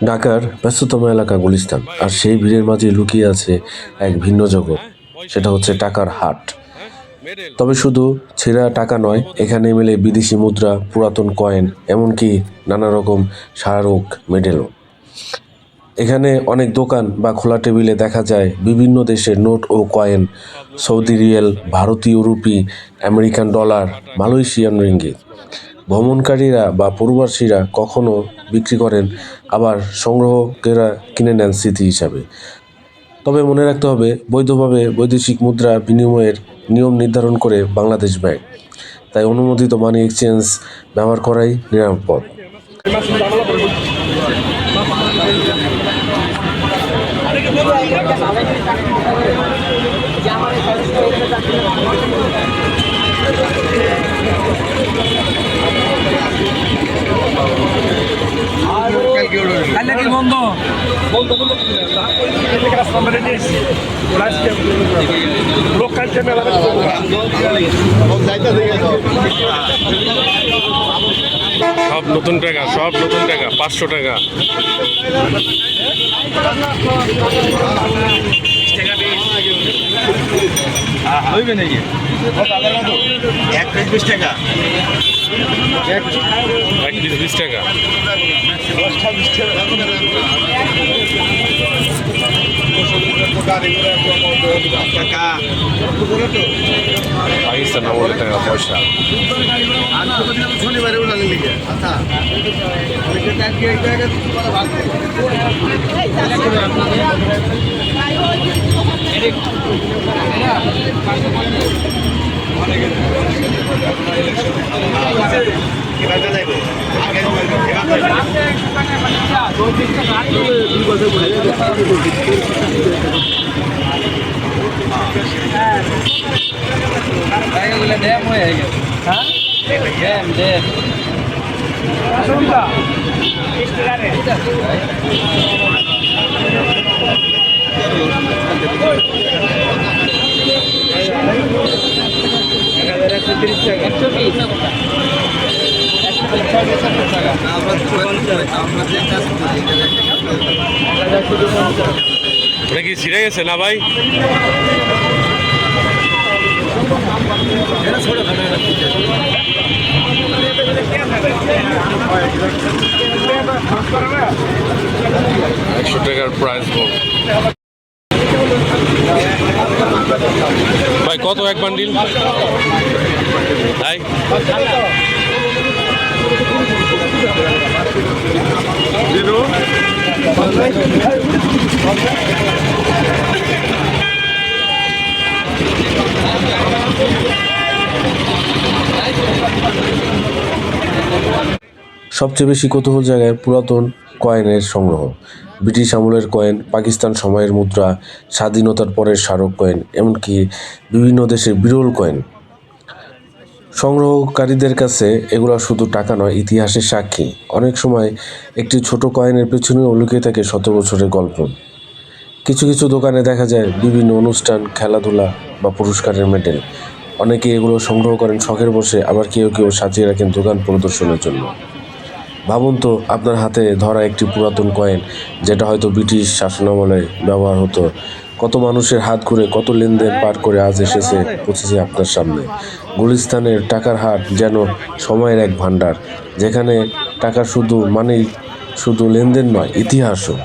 ঢাকার ব্যস্ততম এলাকা গুলিস্তান, আর সেই ভিড়ের মাঝে লুকিয়ে আছে এক ভিন্ন জগৎ। সেটা হচ্ছে টাকার হাট। তবে শুধু ছেঁড়া টাকা নয়, এখানে মেলে বিদেশি মুদ্রা, পুরাতন কয়েন, এমনকি নানা রকম স্মারক মেডেলও। এখানে অনেক দোকান বা খোলা টেবিলে দেখা যায় বিভিন্ন দেশের নোট ও কয়েন, সৌদি রিয়েল, ভারতীয় rupee, American dollar, Malaysian ringgit. ভ্রমণকারীরা বা প্রবাসীরা কখনো বিক্রি করেন, আবার সংগ্রাহকেরা কিনে নেন স্মৃতি হিসাবে। তবে মনে রাখতে হবে, বৈধভাবে বৈদেশিক মুদ্রা বিনিময়ের নিয়ম নির্ধারণ করে বাংলাদেশ ব্যাংক। তাই অনুমোদিত মানি এক্সচেঞ্জ ব্যবহার করাই নিরাপদ। সব নতুন টাকা, সব নতুন টাকা, 500 টাকা। নাকি 1 পিস 20 টাকা, 1 পিস 20 টাকা। পাকিস্তান আমলের টাকা পয়সা। শনিবারে উঠালে লিখে আচ্ছা ওটা কি ছিঁড়ে গেছে না ভাই? $100 প্রাইস বল ভাই, কত এক বান্ডিল ভাই? সবচেয়ে বেশি কৌতূহল জায়গায় পুরাতন কয়েনের সংগ্রহ। ব্রিটিশ আমলের কয়েন, পাকিস্তান সময়ের মুদ্রা, স্বাধীনতার পরের স্মারক কয়েন, এমনকি বিভিন্ন দেশের বিরল কয়েন। সংগ্রহকারীদের কাছে এগুলো শুধু টাকা নয়, ইতিহাসের সাক্ষী। অনেক সময় একটি ছোট কয়েনের পেছনেও লুকিয়ে থাকে শত বছরের গল্প। কিছু কিছু দোকানে দেখা যায় বিভিন্ন অনুষ্ঠান, খেলাধুলা বা পুরস্কারের মেডেল। অনেকে এগুলো সংগ্রহ করেন শখের বসে, আবার কেউ কেউ সাজিয়ে রাখেন দোকান প্রদর্শনের জন্য। ভাবুন তো, আপনার হাতে ধরা একটি পুরাতন কয়েন, যেটা হয়তো ব্রিটিশ শাসনামলে ব্যবহার হতো। কত মানুষের হাত ঘুরে, কত লেনদেন পার করে আজ পৌঁছেছে আপনার সামনে। গুলিস্তানের টাকার হাট যেন সময়ের এক ভাণ্ডার, যেখানে টাকা শুধু লেনদেন নয়, ইতিহাসও।